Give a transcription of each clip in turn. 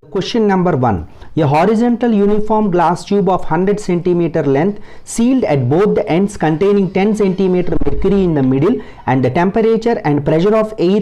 Question number 1. A horizontal uniform glass tube of 100 cm length sealed at both the ends containing 10 cm mercury in the middle and the temperature and pressure of air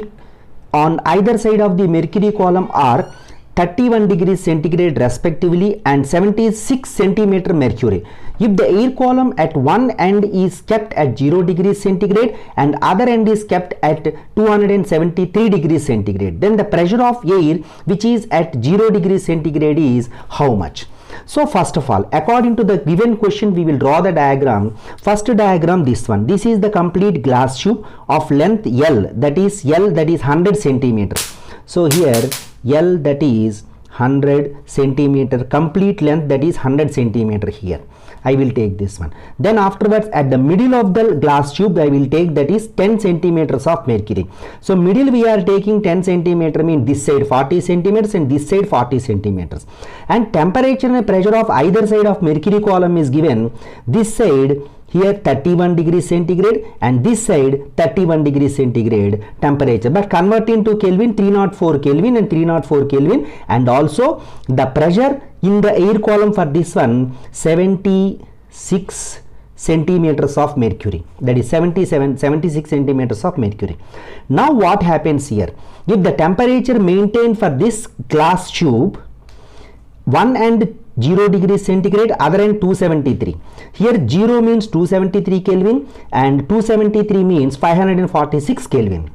on either side of the mercury column are 31 degrees centigrade respectively and 76 cm mercury. If the air column at one end is kept at 0 degrees centigrade and other end is kept at 273 degrees centigrade, then the pressure of air which is at 0 degrees centigrade is how much? So first of all, according to the given question, we will draw the diagram. First diagram, this one. This is the complete glass tube of length L, that is 100 centimeters. So here L, that is 100 centimeter, complete length, that is 100 centimeter here. I will take this one. Then afterwards, at the middle of the glass tube, I will take, that is 10 centimeters of mercury. So middle we are taking 10 centimeter, mean this side 40 centimeters and this side 40 centimeters. And temperature and pressure of either side of mercury column is given. This side here 31 degrees centigrade and this side 31 degrees centigrade temperature, but convert into Kelvin, 304 Kelvin and 304 Kelvin, and also the pressure in the air column for this one 76 centimeters of mercury, that is 76 centimeters of mercury. Now what happens here? If the temperature maintained for this glass tube, one end 0 degrees centigrade, other end 273. Here 0 means 273 Kelvin and 273 means 546 Kelvin.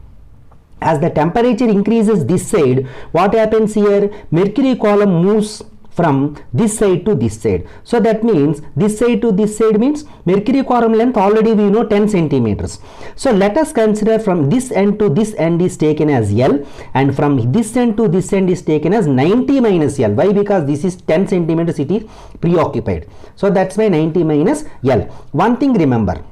As the temperature increases this side, what happens here? Mercury column moves from this side to this side. So that means this side to this side means mercury column length already we know 10 centimeters. So let us consider from this end to this end is taken as L and from this end to this end is taken as 90 minus L. Why? Because this is 10 centimeters, it is preoccupied. So that's why 90 minus L. One thing remember,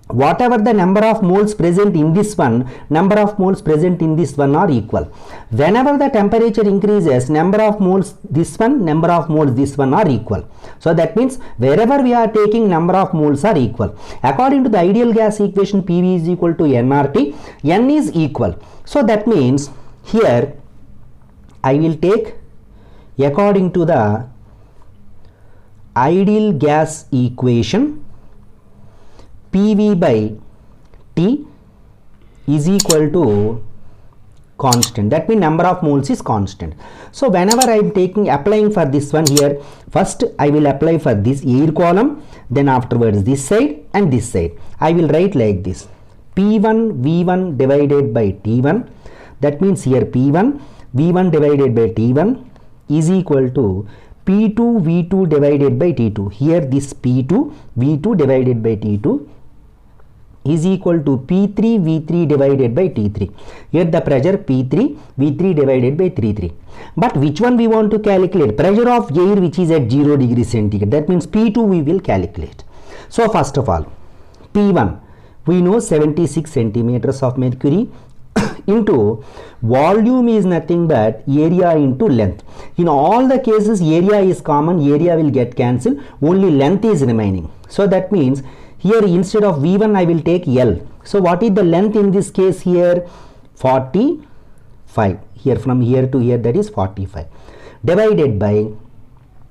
whatever the number of moles present in this one, number of moles present in this one are equal. Whenever the temperature increases, number of moles this one, number of moles this one are equal. So that means wherever we are taking, number of moles are equal. According to the ideal gas equation, PV is equal to nRT, N is equal. So that means here I will take, according to the ideal gas equation, PV by T is equal to constant. That means number of moles is constant. So whenever I am applying for this one here, first I will apply for this air column, then afterwards this side and this side. I will write like this: P1 V1 divided by T1. That means here P1 V1 divided by T1 is equal to P2 V2 divided by T2. Here this P2 V2 divided by T2 is equal to P3 V3 divided by T3. Here the pressure P3 V3 divided by T3. But which one we want to calculate? Pressure of air which is at 0 degrees centigrade. That means P2 we will calculate. So first of all, P1 we know 76 centimeters of mercury into volume is nothing but area into length. In all the cases area is common, area will get cancelled, only length is remaining. So that means here instead of V1 I will take L. So what is the length in this case here? 45. Here from here to here, that is 45. Divided by,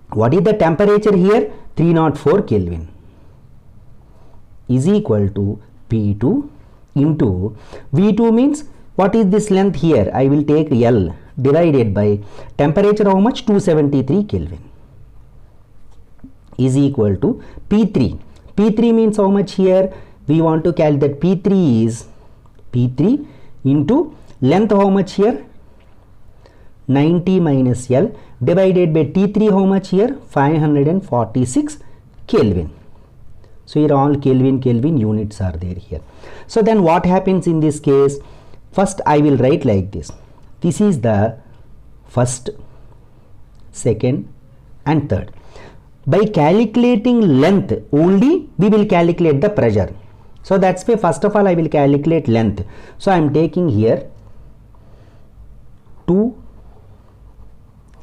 what is the temperature here? 304 Kelvin is equal to P2 into V2 means what is this length here? I will take L divided by temperature how much? 273 Kelvin is equal to P3. P3 means how much here? We want to calculate that P3 is P3 into length how much here? 90 minus L divided by T3 how much here? 546 Kelvin. So here all Kelvin units are there here. So then what happens in this case? First I will write like this. This is the first, second and third. By calculating length only we will calculate the pressure. So that's why first of all I will calculate length. So I am taking here 2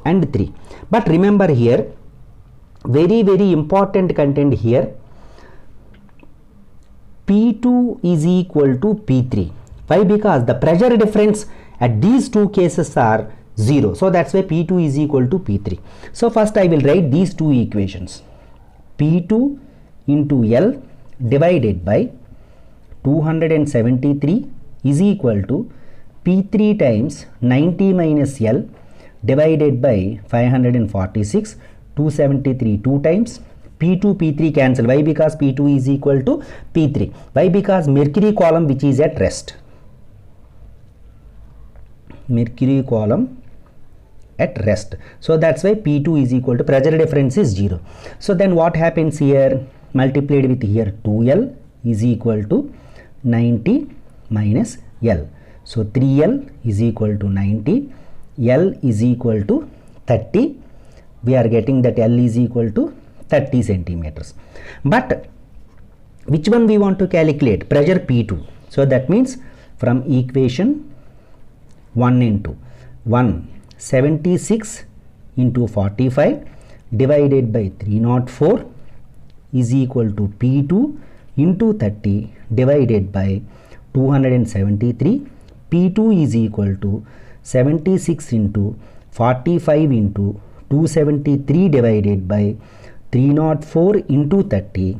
and 3. But remember here very important content here. P2 is equal to P3. Why? Because the pressure difference at these two cases are 0. So that's why P2 is equal to P3. So first I will write these two equations. P2 into L divided by 273 is equal to P3 times 90 minus L divided by 546, 273 2 times, P2 P3 cancel. Why? Because P2 is equal to P3. Why? Because mercury column which is at rest. Mercury column at rest. So that's why P2 is equal to, pressure difference is 0. So then what happens here? Multiplied with here 2L is equal to 90 minus L. So 3L is equal to 90. L is equal to 30. We are getting that L is equal to 30 centimeters. But which one we want to calculate? Pressure P2. So that means from equation 1 into 176 into 45 divided by 304 is equal to P2 into 30 divided by 273. P2 is equal to 76 into 45 into 273 divided by 304 into 30.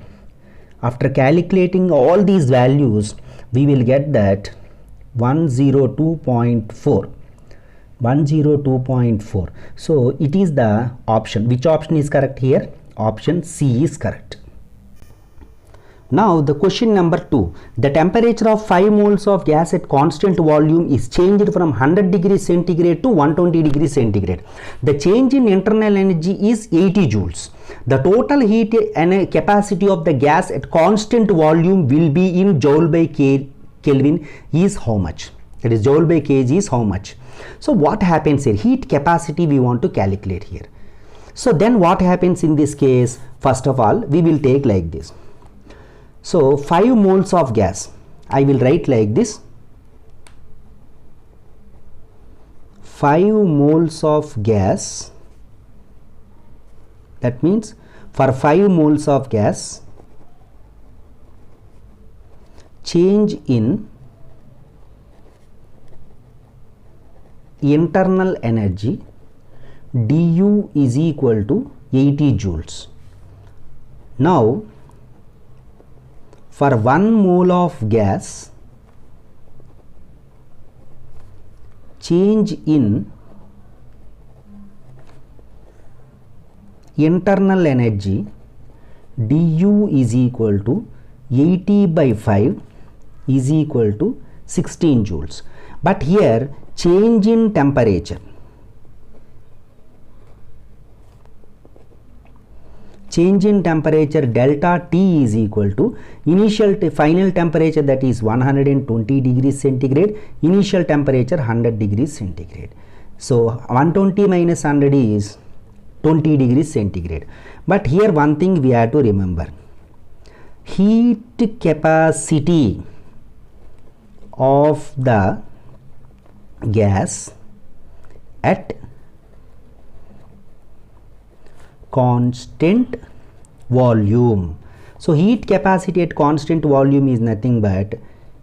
After calculating all these values, we will get that 102.4. 102.4. So it is the option. Which option is correct here? Option C is correct. Now the question number 2. The temperature of 5 moles of gas at constant volume is changed from 100 degrees centigrade to 120 degrees centigrade. The change in internal energy is 80 joules. The total heat and capacity of the gas at constant volume will be in joule by Kelvin is how much? That is, joule by kg is how much? So what happens here? Heat capacity we want to calculate here. So then what happens in this case? First of all, we will take like this. So 5 moles of gas, I will write like this. 5 moles of gas, that means for 5 moles of gas, change in internal energy du is equal to 80 joules. Now for 1 mole of gas, change in internal energy du is equal to 80 by 5 is equal to 16 joules. But here change in temperature, change in temperature delta T is equal to initial final temperature, that is 120 degrees centigrade, initial temperature 100 degrees centigrade. So 120 minus 100 is 20 degrees centigrade. But here one thing we have to remember, heat capacity of the gas at constant volume. So heat capacity at constant volume is nothing but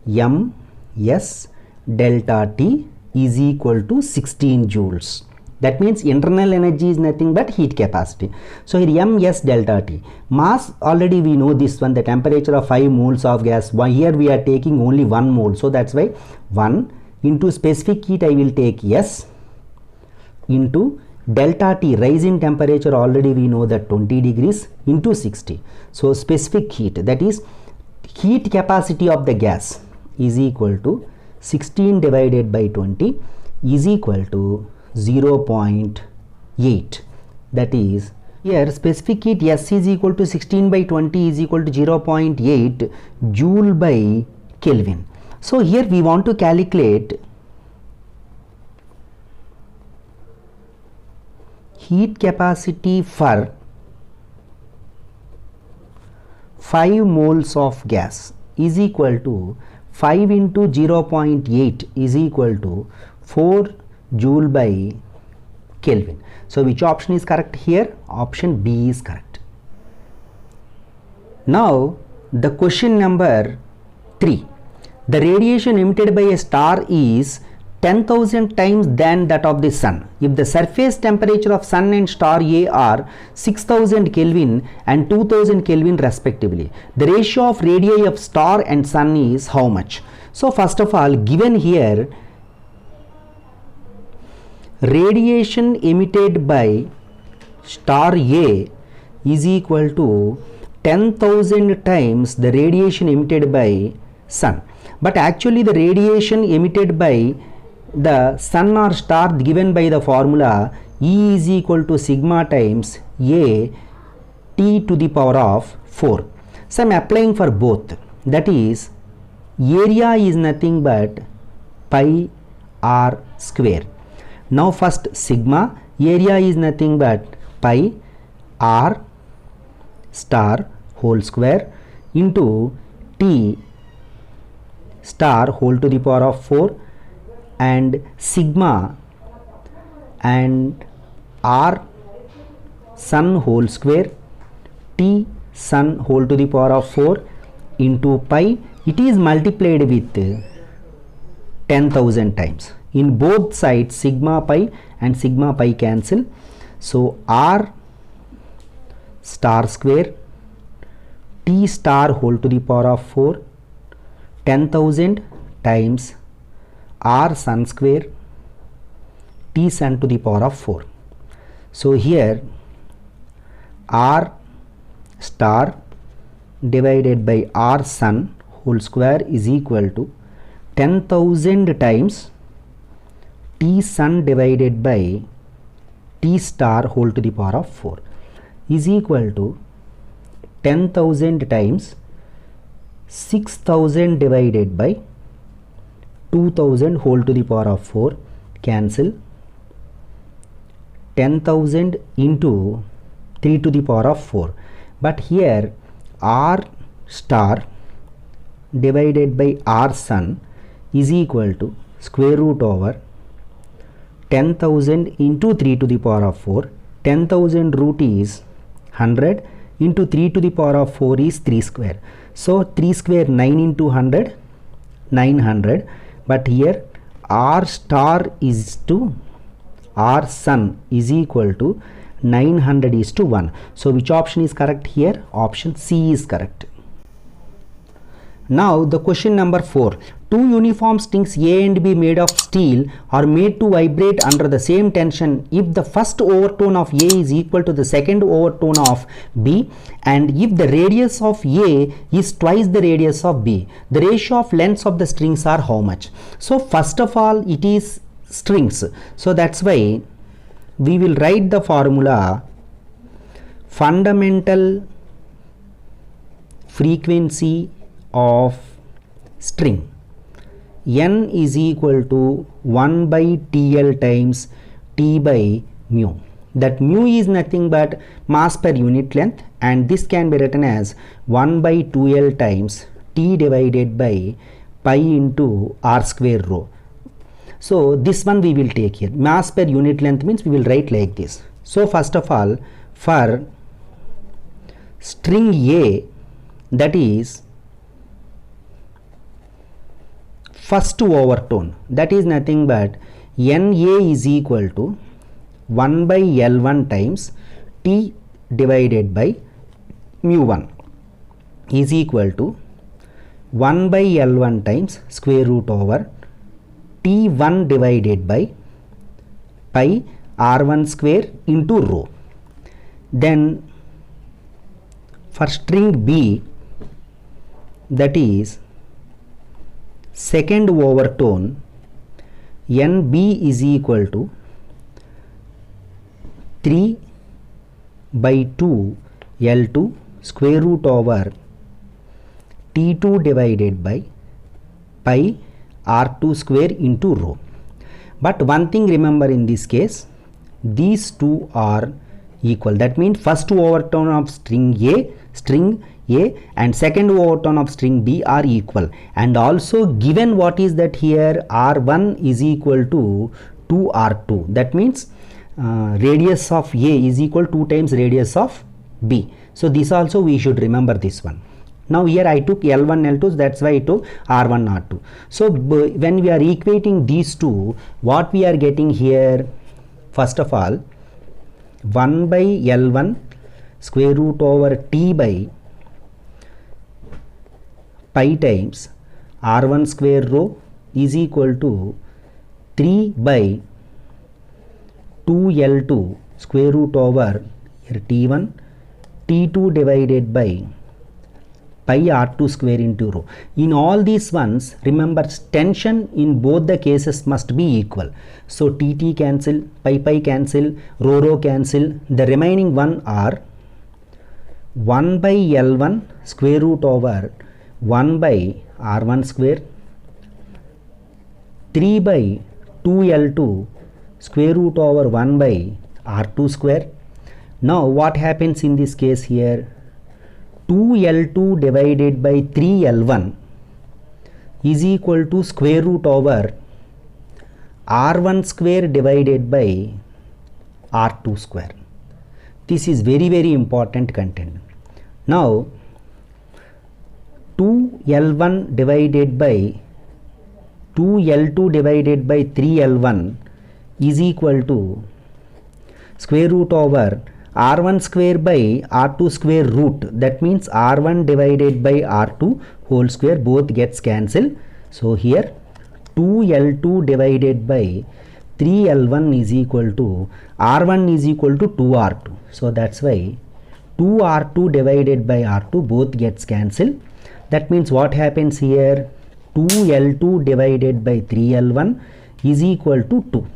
Ms delta T is equal to 16 joules. That means internal energy is nothing but heat capacity. So here Ms delta T. Mass already we know this one, the temperature of 5 moles of gas. Here we are taking only 1 mole. So that's why 1 into specific heat I will take S into delta T, rise in temperature already we know that 20 degrees into 60. So specific heat, that is heat capacity of the gas is equal to 16 divided by 20 is equal to 0.8. That is, here specific heat S is equal to 16 by 20 is equal to 0.8 joule by Kelvin. So here we want to calculate heat capacity for 5 moles of gas is equal to 5 into 0.8 is equal to 4 joule by Kelvin. So which option is correct here? Option B is correct. Now the question number 3. The radiation emitted by a star is 10,000 times than that of the sun. If the surface temperature of sun and star A are 6000 Kelvin and 2000 Kelvin respectively, the ratio of radii of star and sun is how much? So first of all, given here, radiation emitted by star A is equal to 10,000 times the radiation emitted by sun. But actually the radiation emitted by the sun or star given by the formula E is equal to sigma times A T to the power of 4. So I am applying for both, that is area is nothing but pi r square. Now first sigma, area is nothing but pi r star whole square into T star whole to the power of 4, and sigma and r sun whole square T sun whole to the power of 4 into pi. It is multiplied with 10,000 times. In both sides sigma pi and sigma pi cancel. So r star square T star whole to the power of 4 10,000 times r sun square T sun to the power of 4. So here r star divided by r sun whole square is equal to 10,000 times T sun divided by T star whole to the power of 4 is equal to 10,000 times 6,000 divided by 2,000 whole to the power of 4 cancel. 10,000 into 3 to the power of 4, but here r star divided by r sun is equal to square root over 10,000 into 3 to the power of 4. 10,000 root is 100 into 3 to the power of 4 is 3 square. So 3 square 9 into 100 900, but here r star is to r sun is equal to 900 is to 1. So which option is correct here? Option C is correct. Now the question number 4. Two uniform strings A and B made of steel are made to vibrate under the same tension if the first overtone of A is equal to the second overtone of B, and if the radius of A is twice the radius of B. The ratio of lengths of the strings are how much? So first of all, it is strings. So that's why we will write the formula fundamental frequency of string. N is equal to 1 by TL times T by mu. That mu is nothing but mass per unit length, and this can be written as 1 by 2L times T divided by pi into r square rho. So this one we will take here. Mass per unit length means we will write like this. So first of all, for string A, that is first overtone, that is nothing but NA is equal to 1 by L1 times T divided by mu1 is equal to 1 by L1 times square root over T1 divided by pi R1 square into rho. Then for string B, that is second overtone, NB is equal to 3 by 2 L2 square root over T2 divided by pi R2 square into rho. But one thing remember in this case, these two are equal. That means first overtone of string A and second overtone of string B are equal, and also given what is that here R1 is equal to 2R2. That means radius of A is equal to 2 times radius of B. So this also we should remember this one. Now here I took L1, L2, so that's why I took R1, R2. So when we are equating these two, what we are getting here, first of all, 1 by L1 square root over T by pi times R1 square rho is equal to 3 by 2L2 square root over here T1 T2 divided by pi R2 square into rho. In all these ones, remember tension in both the cases must be equal. So T cancel, pi cancel, rho cancel. The remaining one are 1 by L1 square root over 1 by R1 square, 3 by 2L2 square root over 1 by R2 square. Now what happens in this case here? 2L2 divided by 3L1 is equal to square root over R1 square divided by R2 square. This is very, very important content. Now 2L1 divided by 2L2 divided by 3L1 is equal to square root over R1 square by R2 square root. That means R1 divided by R2 whole square, both gets cancelled. So here 2L2 divided by 3L1 is equal to R1 is equal to 2R2. So that's why 2R2 divided by R2 both gets cancelled. That means what happens here? 2L2 divided by 3L1 is equal to 2.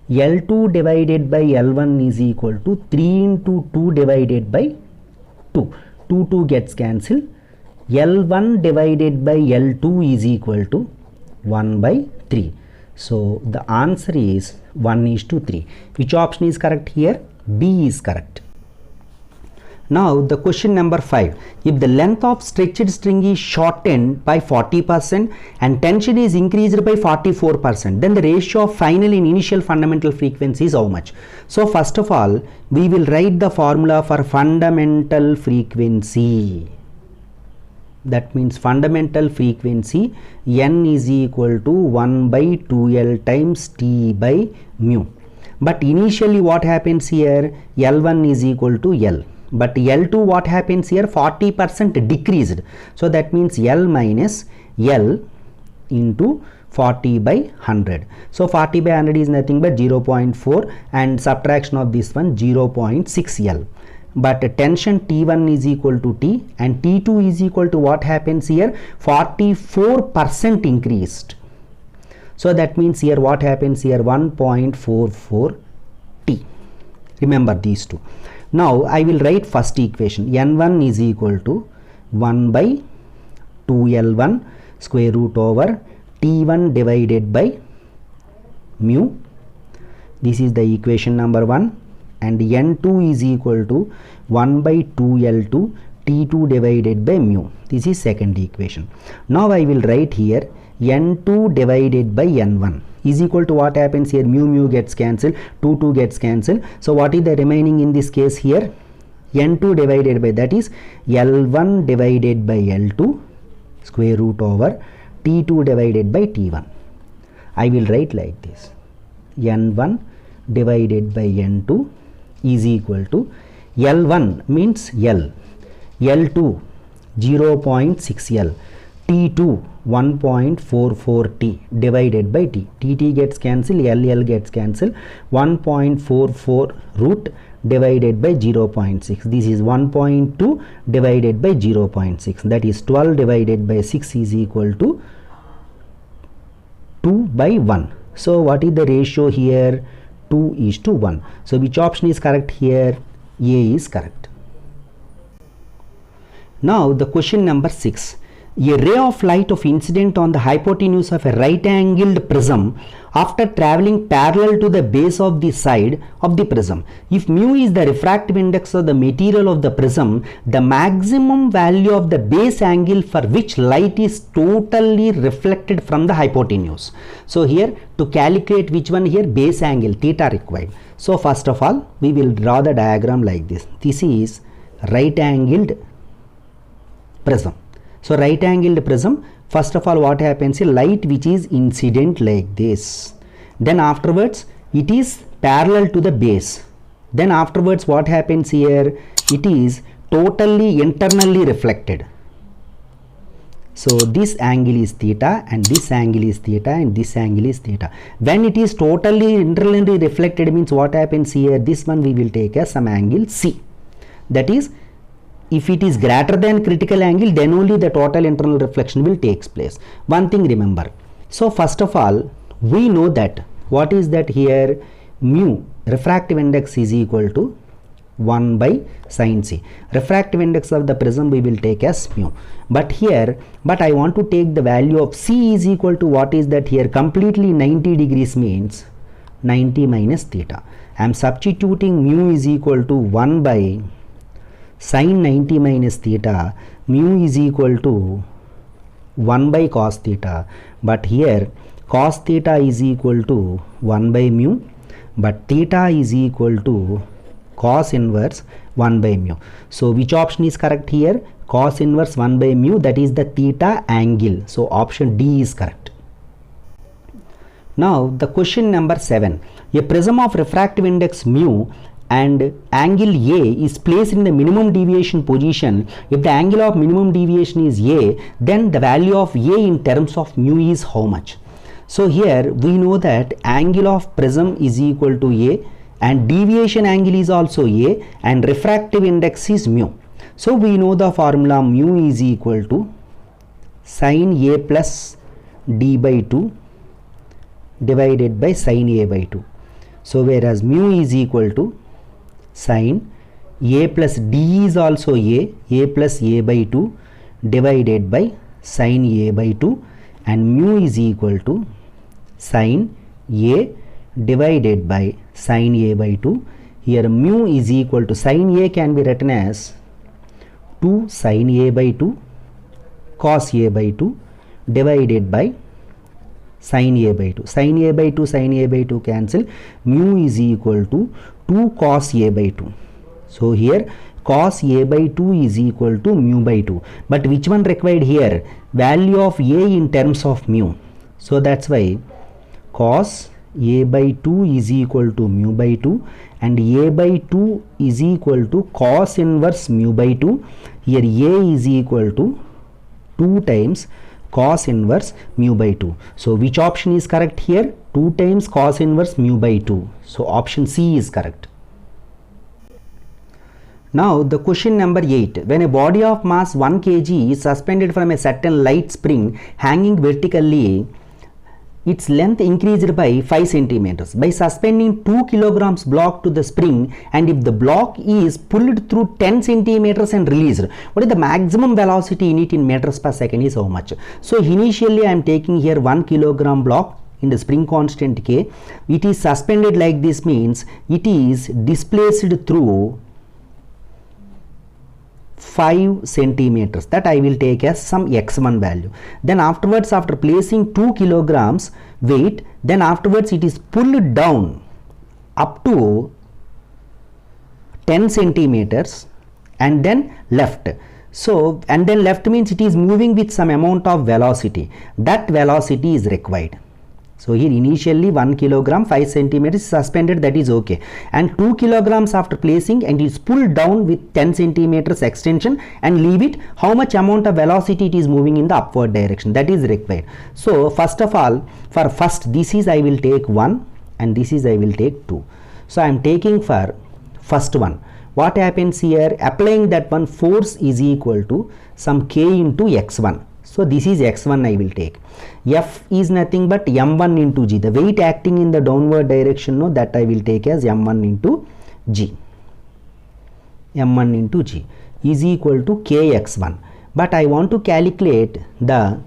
L2 divided by L1 is equal to 3 into 2 divided by 2. 2 gets cancelled. L1 divided by L2 is equal to 1 by 3. So the answer is 1:3. Which option is correct here? B is correct. Now the question number 5. If the length of stretched string is shortened by 40% and tension is increased by 44%, then the ratio of final and initial fundamental frequency is how much? So first of all, we will write the formula for fundamental frequency. That means fundamental frequency n is equal to 1 by 2L times T by mu. But initially what happens here? L1 is equal to L. But L2 what happens here? 40% decreased. So that means L minus L into 40 by 100. So 40 by 100 is nothing but 0.4 and subtraction of this one 0.6 L. But tension T1 is equal to T and T2 is equal to what happens here? 44% increased. So that means here what happens here? 1.44 T. Remember these two. Now I will write first equation. N1 is equal to 1 by 2L1 square root over T1 divided by mu. This is the equation number 1. And N2 is equal to 1 by 2L2 T2 divided by mu. This is second equation. Now I will write here N2 divided by N1 is equal to what happens here? Mu gets cancelled, 2 gets cancelled. So what is the remaining in this case here? N2 divided by, that is L1 divided by L2 square root over T2 divided by T1. I will write like this. N1 divided by N2 is equal to L1 means L, L2 0.6 L, T2 1.44 T divided by T. T gets cancelled, L gets cancelled. 1.44 root divided by 0.6. This is 1.2 divided by 0.6. That is 12 divided by 6 is equal to 2 by 1. So what is the ratio here? 2:1. So which option is correct here? A is correct. Now the question number 6. A ray of light of incident on the hypotenuse of a right-angled prism after travelling parallel to the base of the side of the prism. If mu is the refractive index of the material of the prism, the maximum value of the base angle for which light is totally reflected from the hypotenuse. So here to calculate which one here? Base angle, theta required. So first of all, we will draw the diagram like this. This is right-angled prism. So right angled prism, first of all what happens, a light which is incident like this, then afterwards it is parallel to the base, then afterwards what happens here, it is totally internally reflected. So this angle is theta and this angle is theta and this angle is theta. When it is totally internally reflected means what happens here, this one we will take as some angle C. That is, if it is greater than critical angle, then only the total internal reflection will takes place. One thing remember. So first of all, we know that what is that here, mu refractive index is equal to 1 by sin C. Refractive index of the prism we will take as mu. But here, I want to take the value of C is equal to what is that here, completely 90 degrees means 90 minus theta. I am substituting mu is equal to 1 by sin 90 minus theta, mu is equal to 1 by cos theta, but here cos theta is equal to 1 by mu, but theta is equal to cos inverse 1 by mu. So which option is correct here? Cos inverse 1 by mu, that is the theta angle. So option D is correct. Now the question number 7. A prism of refractive index mu and angle A is placed in the minimum deviation position. If the angle of minimum deviation is A, then the value of A in terms of mu is how much? So here we know that angle of prism is equal to A and deviation angle is also A and refractive index is mu. So we know the formula, mu is equal to sin A plus D by 2 divided by sin A by 2. So whereas mu is equal to sin A plus D is also A plus A by 2 divided by sin A by 2, and mu is equal to sin A divided by sin A by 2. Here mu is equal to, sin A can be written as 2 sin A by 2 cos A by 2 divided by sin A by 2. Sin A by 2, sin A by 2 cancel. Mu is equal to 2 cos A by 2. So here cos A by 2 is equal to mu by 2. But which one required here? Value of A in terms of mu. So that's why cos A by 2 is equal to mu by 2 and A by 2 is equal to cos inverse mu by 2. Here A is equal to 2 times cos inverse mu by 2. So which option is correct here? 2 times cos inverse mu by 2. So option C is correct. Now the question number 8. When a body of mass 1 kg is suspended from a certain light spring hanging vertically, its length increased by 5 centimeters. By suspending 2 kilograms block to the spring, and if the block is pulled through 10 centimeters and released, what is the maximum velocity in it in meters per second is how much? So initially I am taking here 1 kilogram block in the spring constant K. It is suspended like this means it is displaced through 5 centimeters, that I will take as some x1 value. Then afterwards, after placing 2 kilograms weight, then afterwards it is pulled down up to 10 centimeters and then left. So and then left means it is moving with some amount of velocity. That velocity is required. So here initially 1 kilogram 5 centimeters suspended, that is okay, and 2 kilograms after placing and is pulled down with 10 centimeters extension and leave it, how much amount of velocity it is moving in the upward direction, that is required. So first of all, for first this is I will take 1 and this is I will take 2. So I am taking for first one. What happens here? Applying that one, force is equal to some k into x1. So this is x1 I will take. F is nothing but m1 into g. The weight acting in the downward direction, no, that I will take as m1 into g. m1 into g is equal to kx1. But I want to calculate the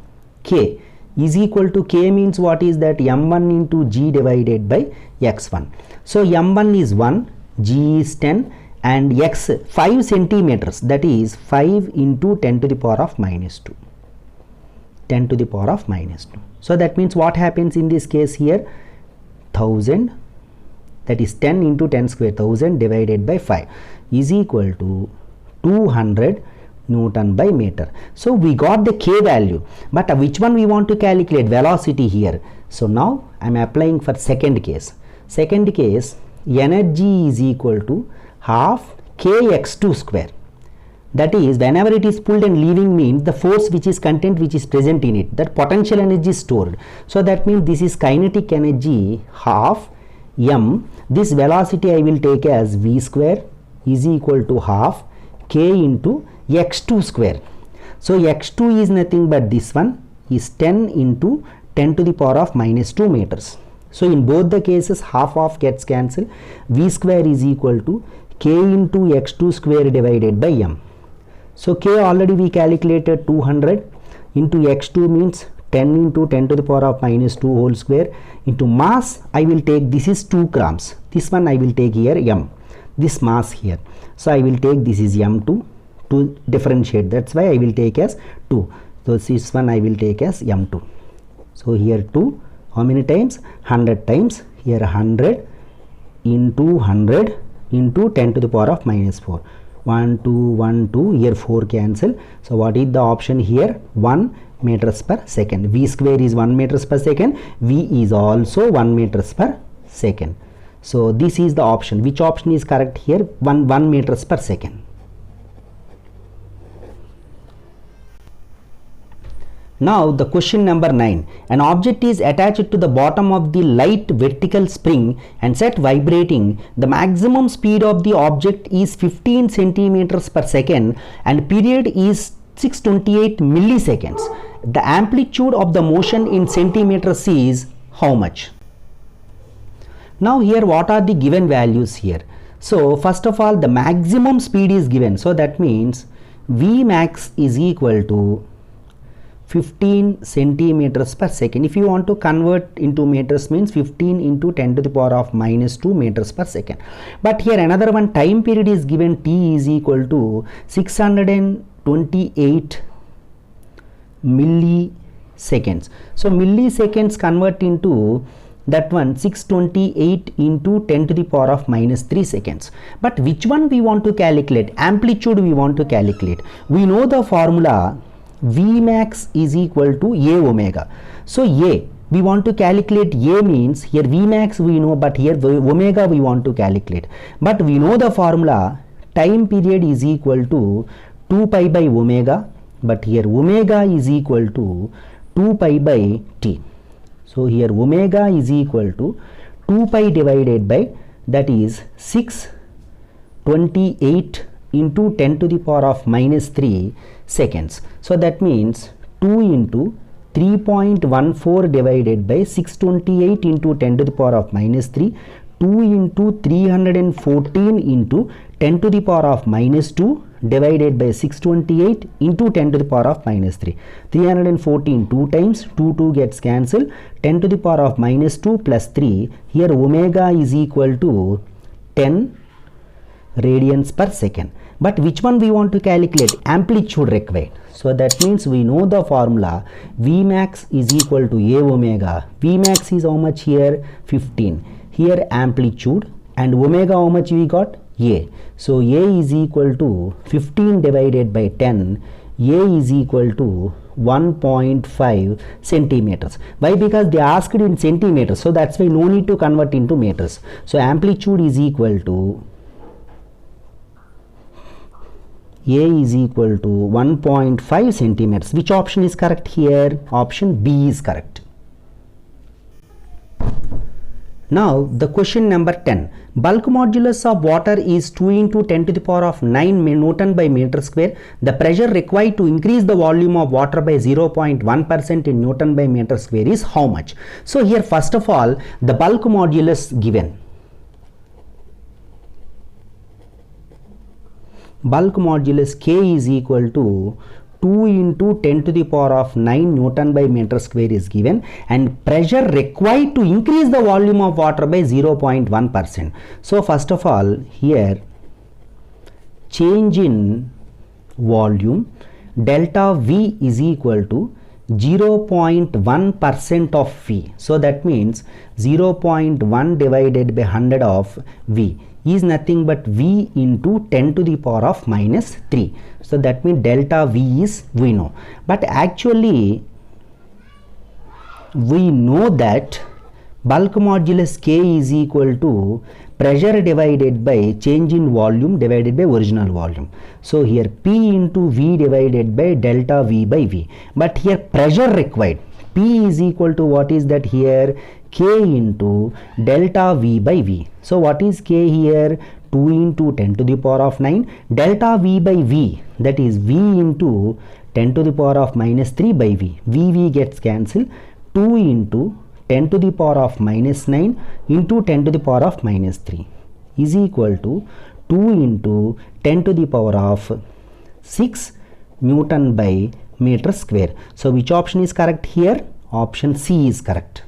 k. Is equal to k means what is that? m1 into g divided by x1. So m1 is 1, g is 10 and x 5 centimeters, that is 5 into 10 to the power of minus 2. 10 to the power of minus 2. So that means what happens in this case here? 1000, that is 10 into 10 square, 1000 divided by 5 is equal to 200 Newton by meter. So we got the K value, but which one we want to calculate? Velocity here. So now I am applying for second case. Second case, energy is equal to half kx2 square. That is, whenever it is pulled and leaving means the force which is content which is present in it, that potential energy is stored. So that means this is kinetic energy half m. This velocity I will take as v square is equal to half k into x2 square. So x2 is nothing but this one is 10 into 10 to the power of minus 2 meters. So in both the cases half gets cancelled. V square is equal to k into x2 square divided by m. So k already we calculated 200 into x2 means 10 into 10 to the power of minus 2 whole square into mass I will take, this is 2 grams. This one I will take here m. This mass here. So I will take, this is m2 to differentiate. That's why I will take as 2. So this one I will take as m2. So here 2. How many times? 100 times. Here 100 into 100 into 10 to the power of minus 4. 1 2 1 2, here 4 cancel. So what is the option here? 1 meters per second. V square is 1 meters per second. V is also 1 meters per second. So this is the option. Which option is correct here? 1 meters per second. Now the question number 9. An object is attached to the bottom of the light vertical spring and set vibrating. The maximum speed of the object is 15 centimeters per second and period is 628 milliseconds. The amplitude of the motion in centimeters is how much? Now here what are the given values here? So first of all the maximum speed is given. So that means V max is equal to 15 centimeters per second. If you want to convert into meters means 15 into 10 to the power of minus 2 meters per second. But here another one time period is given, t is equal to 628 milliseconds. So milliseconds convert into that one 628 into 10 to the power of minus 3 seconds. But which one we want to calculate? Amplitude we want to calculate. We know the formula V max is equal to A omega. So A, we want to calculate A means here V max we know, but here omega we want to calculate. But we know the formula time period is equal to 2 pi by omega, but here omega is equal to 2 pi by t. So here omega is equal to 2 pi divided by, that is 628 into 10 to the power of minus 3 seconds. So that means 2 into 3.14 divided by 628 into 10 to the power of minus 3, 2 into 314 into 10 to the power of minus 2 divided by 628 into 10 to the power of minus 3. 314 2 times, 2 gets cancelled, 10 to the power of minus 2 plus 3. Here omega is equal to 10 radians per second. But which one we want to calculate? Amplitude required. So that means we know the formula V max is equal to A omega. V max is how much here? 15. Here amplitude, and omega how much we got? A. So A is equal to 15 divided by 10. A is equal to 1.5 centimeters. Why? Because they asked in centimeters. So that's why no need to convert into meters. So amplitude is equal to A is equal to 1.5 centimeters. Which option is correct here? Option B is correct. Now the question number 10. Bulk modulus of water is 2 into 10 to the power of 9 Newton by meter square. The pressure required to increase the volume of water by 0.1% in Newton by meter square is how much? So here first of all the bulk modulus given. Bulk modulus K is equal to 2 into 10 to the power of 9 Newton by meter square is given, and pressure required to increase the volume of water by 0.1%. So first of all here change in volume delta V is equal to 0.1% of V. So that means 0.1 divided by 100 of V is nothing but V into 10 to the power of minus 3. So that means delta V is we know. But actually we know that bulk modulus K is equal to pressure divided by change in volume divided by original volume. So here P into V divided by delta V by V. But here pressure required, P is equal to what is that here? K into delta V by V. So what is K here? 2 into 10 to the power of 9. Delta V by V, that is V into 10 to the power of minus 3 by V. V gets cancelled. 2 into 10 to the power of minus 9 into 10 to the power of minus 3 is equal to 2 into 10 to the power of 6 Newton by meter square. So which option is correct here? Option C is correct.